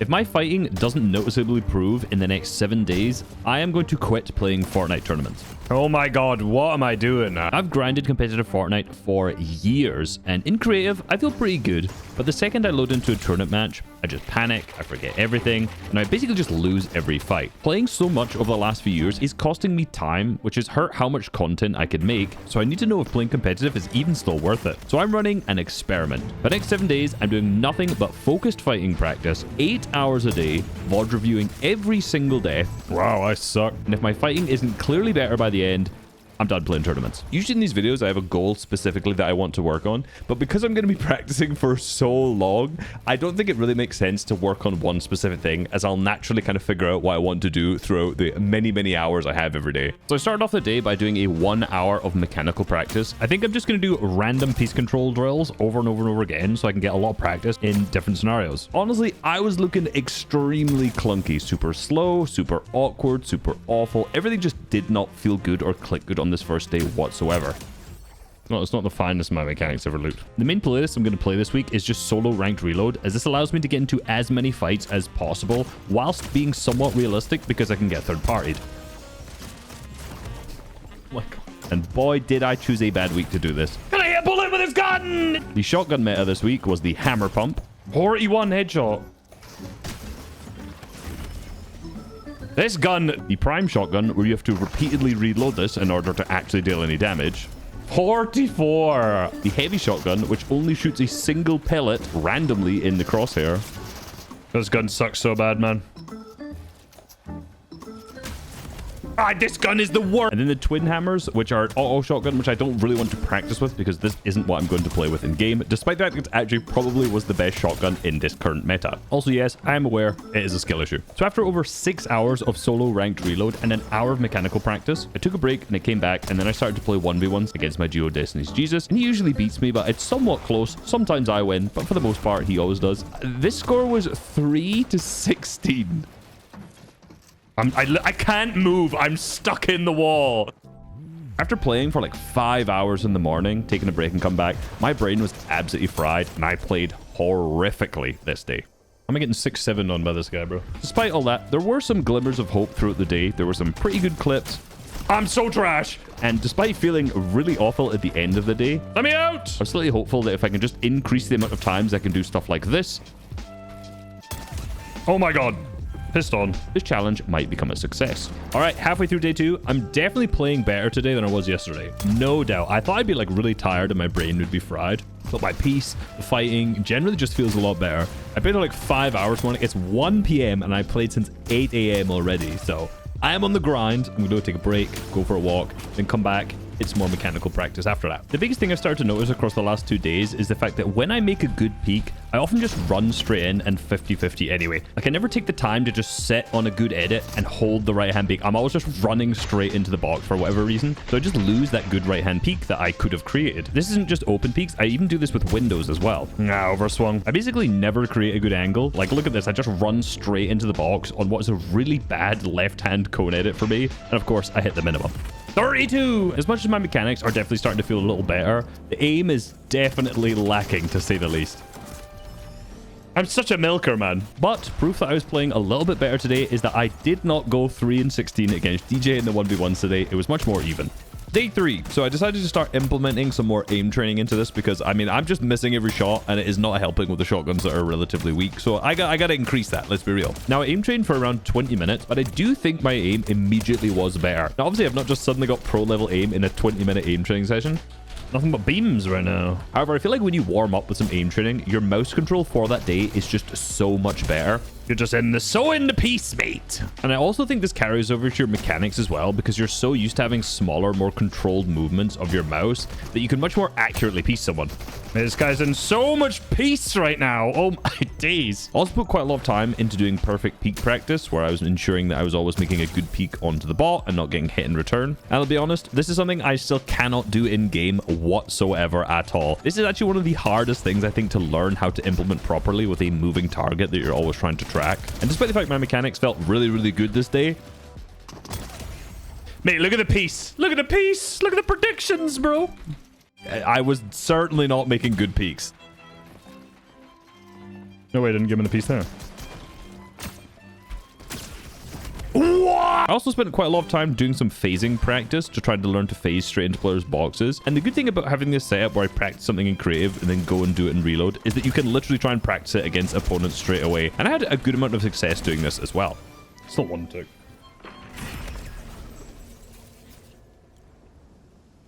If my fighting doesn't noticeably improve in the next 7 days, I am going to quit playing Fortnite tournaments. Oh my god, what am I doing? I've grinded competitive Fortnite for years, and in creative, I feel pretty good. But the second I load into a tournament match, I just panic, I forget everything, and I basically just lose every fight. Playing so much over the last few years is costing me time, which has hurt how much content I could make, so I need to know if playing competitive is even still worth it. So I'm running an experiment. For the next 7 days, I'm doing nothing but focused fighting practice, 8 hours a day, VOD reviewing every single death. Wow, I suck. And if my fighting isn't clearly better by the end, I'm done playing tournaments. Usually in these videos, I have a goal specifically that I want to work on, but because I'm going to be practicing for so long, I don't think it really makes sense to work on one specific thing, as I'll naturally kind of figure out what I want to do throughout the many hours I have every day. So I started off the day by doing a 1 hour of mechanical practice. I think I'm just going to do random piece control drills over and over again so I can get a lot of practice in different scenarios. Honestly, I was looking extremely clunky, super slow, super awkward, super awful. Everything just did not feel good or click good on this first day whatsoever. No, it's not the finest my mechanics ever looked. The main playlist I'm going to play this week is just solo ranked reload, as this allows me to get into as many fights as possible whilst being somewhat realistic because I can get third partied. Oh my god. And boy, did I choose a bad week to do this. Can I hit a bullet with his gun? The shotgun meta this week was the hammer pump. 41 headshot. This gun, the prime shotgun, where you have to repeatedly reload this in order to actually deal any damage. 44. The heavy shotgun, which only shoots a single pellet randomly in the crosshair. This gun sucks so bad, man. This gun is the worst. And then the twin hammers, which are auto shotgun, which I don't really want to practice with because this isn't what I'm going to play with in game, despite that it actually probably was the best shotgun in this current meta. Also, yes, I am aware it is a skill issue. So after over 6 hours of solo ranked reload and an hour of mechanical practice, I took a break and I came back, and then I started to play 1v1s against my duo Destiny's Jesus, and he usually beats me, but it's somewhat close. Sometimes I win, but for the most part, he always does. This score was 3-16. I can't move. I'm stuck in the wall. After playing for like 5 hours in the morning, taking a break and come back, my brain was absolutely fried, and I played horrifically this day. I'm getting 6-7 on by this guy, bro. Despite all that, there were some glimmers of hope throughout the day. There were some pretty good clips. I'm so trash. And despite feeling really awful at the end of the day, let me out. I'm slightly hopeful that if I can just increase the amount of times I can do stuff like this. Oh my god. Pissed on. This challenge might become a success. All right, halfway through day 2, I'm definitely playing better today than I was yesterday. No doubt. I thought I'd be like really tired and my brain would be fried. But my peace, the fighting, generally just feels a lot better. I played for like 5 hours this morning. It's 1 p.m. and I played since 8 a.m. already. So I am on the grind. I'm going to go take a break, go for a walk, then come back. It's more mechanical practice after that. The biggest thing I've started to notice across the last 2 days is the fact that when I make a good peak, I often just run straight in and 50-50 anyway. Like I never take the time to just sit on a good edit and hold the right hand peak. I'm always just running straight into the box for whatever reason. So I just lose that good right hand peak that I could have created. This isn't just open peaks. I even do this with windows as well. Nah, overswung. I basically never create a good angle. Like look at this. I just run straight into the box on what is a really bad left hand cone edit for me. And of course I hit the minimum. 32! As much as my mechanics are definitely starting to feel a little better, the aim is definitely lacking, to say the least. I'm such a milker, man. But proof that I was playing a little bit better today is that I did not go 3-16 against DJ in the 1v1s today. It was much more even. Day 3. So I decided to start implementing some more aim training into this because, I mean, I'm just missing every shot and it is not helping with the shotguns that are relatively weak. So I got to increase that, let's be real. Now, I aim trained for around 20 minutes, but I do think my aim immediately was better. Now, obviously, I've not just suddenly got pro-level aim in a 20-minute aim training session. Nothing but beams right now. However, I feel like when you warm up with some aim training, your mouse control for that day is just so much better. You're just in the piece, mate. And I also think this carries over to your mechanics as well, because you're so used to having smaller, more controlled movements of your mouse that you can much more accurately piece someone. This guy's in so much peace right now. Oh my days. I also put quite a lot of time into doing perfect peak practice, where I was ensuring that I was always making a good peak onto the bot and not getting hit in return. And I'll be honest, this is something I still cannot do in game whatsoever at all. This is actually one of the hardest things I think to learn how to implement properly with a moving target that you're always trying to track. And despite the fact my mechanics felt really, really good this day. Mate, look at the piece. Look at the piece. Look at the predictions, bro. I was certainly not making good peaks. No way, I didn't give him the piece there. I also spent quite a lot of time doing some phasing practice to try to learn to phase straight into players' boxes. And the good thing about having this setup where I practice something in creative and then go and do it in reload is that you can literally try and practice it against opponents straight away. And I had a good amount of success doing this as well. Still 1-2.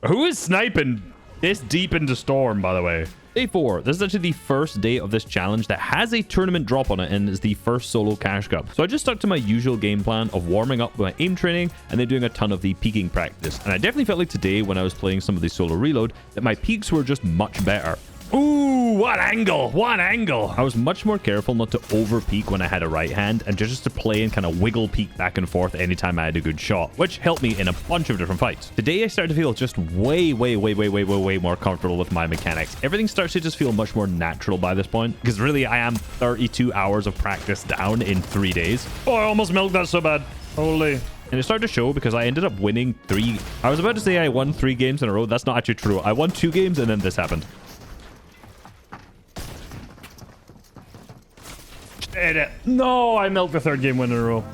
Who is sniping this deep into Storm, by the way? Day 4. This is actually the first day of this challenge that has a tournament drop on it and is the first solo cash cup. So I just stuck to my usual game plan of warming up with my aim training and then doing a ton of the peeking practice. And I definitely felt like today when I was playing some of the solo reload that my peaks were just much better. Ooh, what angle? What angle? I was much more careful not to over peek when I had a right hand and just to play and kind of wiggle peek back and forth anytime I had a good shot, which helped me in a bunch of different fights. Today I started to feel just way more comfortable with my mechanics. Everything starts to just feel much more natural by this point because really I am 32 hours of practice down in 3 days. Oh, I almost milked that so bad. Holy. And it started to show because I ended up winning 3. I was about to say I won 3 games in a row. That's not actually true. I won 2 games and then this happened. No, I milked the 3rd game win in a row.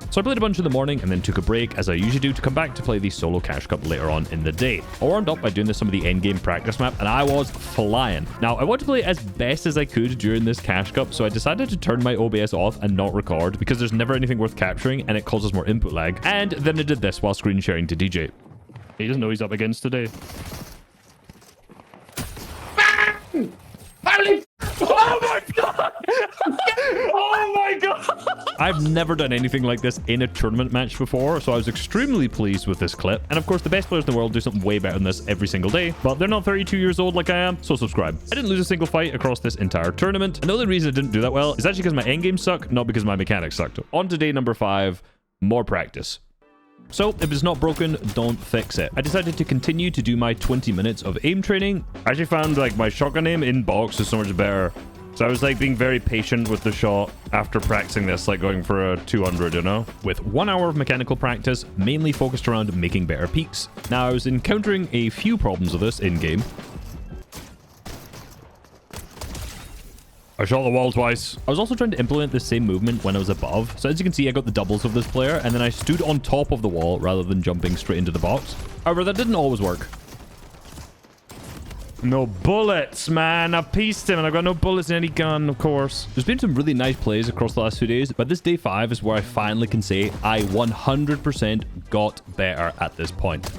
So I played a bunch in the morning and then took a break, as I usually do, to come back to play the solo cash cup later on in the day. I warmed up by doing some of the endgame practice map, and I was flying. Now, I want to play as best as I could during this cash cup, so I decided to turn my OBS off and not record, because there's never anything worth capturing, and it causes more input lag. And then I did this while screen sharing to DJ. He doesn't know he's up against today. Holy! Oh my god! Oh my god! I've never done anything like this in a tournament match before, so I was extremely pleased with this clip. And of course, the best players in the world do something way better than this every single day, but they're not 32 years old like I am, so subscribe. I didn't lose a single fight across this entire tournament, and the only reason I didn't do that well is actually because my endgame suck, not because my mechanics sucked. On to day number 5, more practice. So, if it's not broken, don't fix it. I decided to continue to do my 20 minutes of aim training. I actually found like my shotgun aim in box is so much better. So I was like being very patient with the shot after practicing this, like going for a 200, you know? With 1 hour of mechanical practice, mainly focused around making better peaks. Now, I was encountering a few problems with this in-game. I shot the wall twice. I was also trying to implement the same movement when I was above. So as you can see, I got the doubles of this player, and then I stood on top of the wall rather than jumping straight into the box. However, that didn't always work. No bullets, man. I've pieced him and I've got no bullets in any gun, of course. There's been some really nice plays across the last few days, but this day 5 is where I finally can say I 100% got better at this point.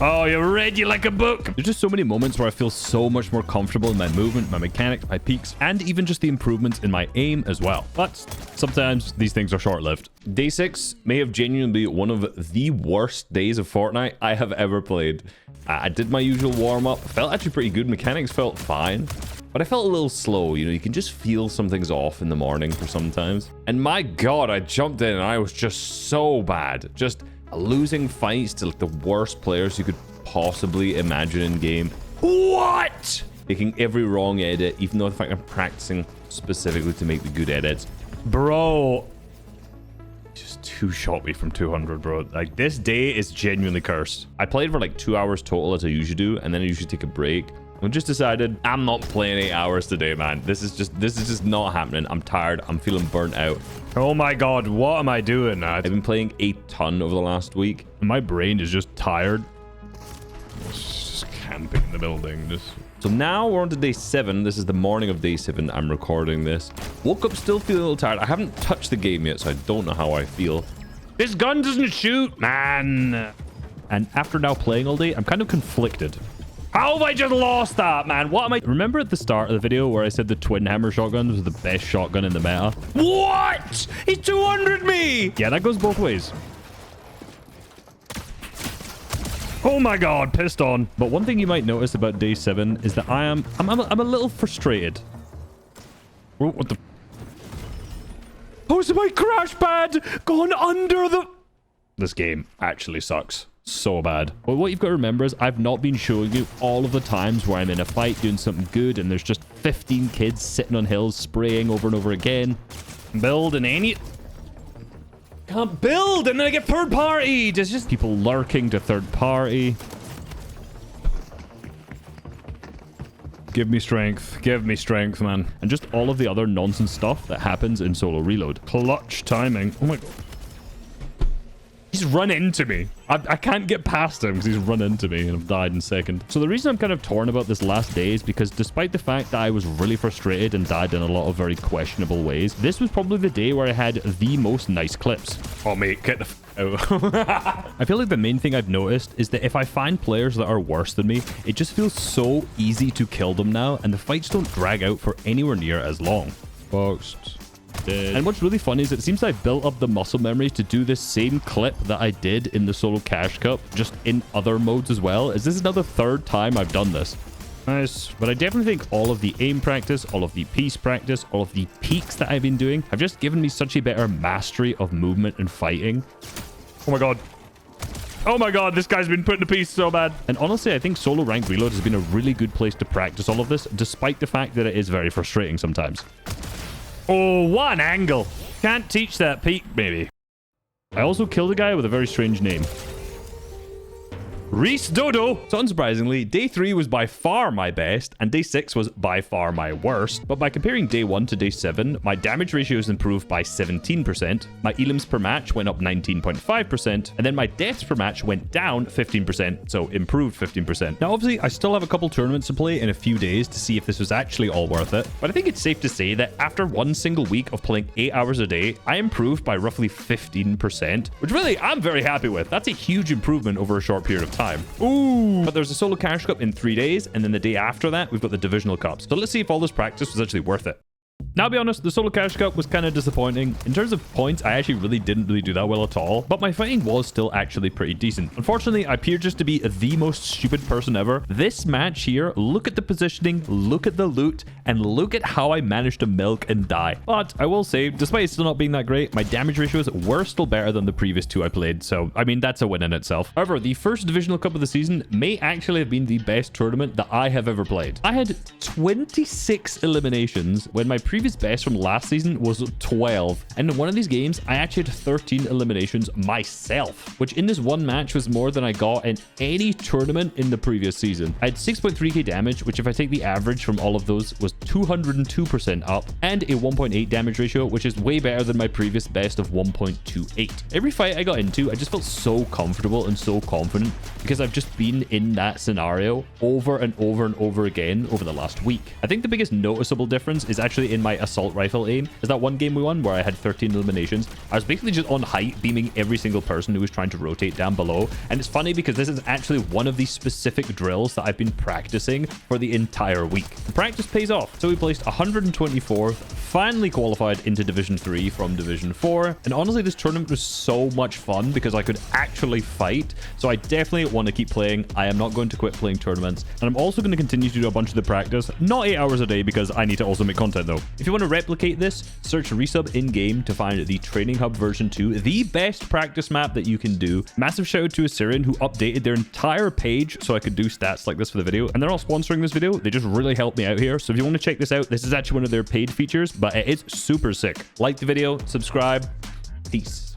Oh, you read you like a book. There's just so many moments where I feel so much more comfortable in my movement, my mechanics, my peaks, and even just the improvements in my aim as well. But sometimes these things are short-lived. Day 6 may have genuinely been one of the worst days of Fortnite I have ever played. I did my usual warm-up, felt actually pretty good, mechanics felt fine, but I felt a little slow. You know, you can just feel something's off in the morning for sometimes. And my god, I jumped in and I was just so bad. Just losing fights to like the worst players you could possibly imagine in game. What? Making every wrong edit, even though in fact I'm practicing specifically to make the good edits. Bro, just 2-shot me from 200, bro. Like, this day is genuinely cursed. I played for like 2 hours total, as I usually do, and then I usually take a break. I just decided I'm not playing 8 hours today, man. This is just not happening. I'm tired. I'm feeling burnt out. Oh my god, what am I doing? I've been playing a ton over the last week. My brain is just tired. Just camping in the building. So now we're on to day 7. This is the morning of day 7. I'm recording this. Woke up still feeling a little tired. I haven't touched the game yet, so I don't know how I feel. This gun doesn't shoot, man. And after now playing all day, I'm kind of conflicted. How have I just lost that, man? What am I... Remember at the start of the video where I said the twin hammer shotgun was the best shotgun in the meta? What? He 200'd me! Yeah, that goes both ways. Oh my god, pissed on. But one thing you might notice about day 7 is that I'm a little frustrated. Oh, what the... How's my crash pad gone under the... This game actually sucks. So bad. But what you've got to remember is I've not been showing you all of the times where I'm in a fight doing something good and there's just 15 kids sitting on hills spraying over and over again. Build and ain't it? Can't build and then I get third party. There's just people lurking to third party. Give me strength, man. And just all of the other nonsense stuff that happens in solo reload. Clutch timing. Oh my god. He's run into me. I can't get past him because he's run into me and I've died in second. So the reason I'm kind of torn about this last day is because despite the fact that I was really frustrated and died in a lot of very questionable ways, this was probably the day where I had the most nice clips. Oh, mate, get the out. I feel like the main thing I've noticed is that if I find players that are worse than me, it just feels so easy to kill them now, and the fights don't drag out for anywhere near as long. Boxed. Dead. And what's really funny is it seems I've built up the muscle memory to do this same clip that I did in the solo cash cup, just in other modes as well, as this is now the third time I've done this. Nice. But I definitely think all of the aim practice, all of the piece practice, all of the peaks that I've been doing have just given me such a better mastery of movement and fighting. Oh my god. Oh my god, this guy's been put in a piece so bad. And honestly, I think solo rank reload has been a really good place to practice all of this, despite the fact that it is very frustrating sometimes. Oh, what an angle. Can't teach that peak, maybe. I also killed a guy with a very strange name. Reese Dodo. So unsurprisingly, day 3 was by far my best, and day 6 was by far my worst. But by comparing day 1 to day 7, my damage ratios improved by 17%, my elims per match went up 19.5%, and then my deaths per match went down 15%, so improved 15%. Now, obviously, I still have a couple tournaments to play in a few days to see if this was actually all worth it, but I think it's safe to say that after one single week of playing 8 hours a day, I improved by roughly 15%, which really I'm very happy with. That's a huge improvement over a short period of time. Ooh. But there's a solo cash cup in 3 days, and then the day after that, we've got the divisional cups. So let's see if all this practice was actually worth it. Now, I'll be honest, the solo cash cup was kind of disappointing. In terms of points, I actually didn't do that well at all, but my fighting was still actually pretty decent. Unfortunately, I appear just to be the most stupid person ever. This match here, look at the positioning, look at the loot, and look at how I managed to milk and die. But I will say, despite it still not being that great, my damage ratios were still better than the previous 2 I played, so I mean, that's a win in itself. However, the first divisional cup of the season may actually have been the best tournament that I have ever played. I had 26 eliminations when my previous best from last season was 12, and in one of these games I actually had 13 eliminations myself, which in this one match was more than I got in any tournament in the previous season. I had 6.3k damage, which if I take the average from all of those was 202% up, and a 1.8 damage ratio, which is way better than my previous best of 1.28. Every fight I got into, I just felt so comfortable and so confident because I've just been in that scenario over and over and over again over the last week. I think the biggest noticeable difference is actually in my assault rifle aim. Is that one game we won where I had 13 eliminations? I was basically just on height beaming every single person who was trying to rotate down below. And it's funny because this is actually one of the specific drills that I've been practicing for the entire week. The practice pays off. So we placed 124th, finally qualified into Division 3 from Division 4. And honestly, this tournament was so much fun because I could actually fight. So I definitely want to keep playing. I am not going to quit playing tournaments. And I'm also going to continue to do a bunch of the practice. Not 8 hours a day because I need to also make content though. If you want to replicate this, search resub in-game to find the Training Hub version 2, the best practice map that you can do. Massive shout out to Assyrian who updated their entire page so I could do stats like this for the video. And they're not sponsoring this video. They just really helped me out here. So if you want to check this out, this is actually one of their paid features, but it is super sick. Like the video, subscribe. Peace.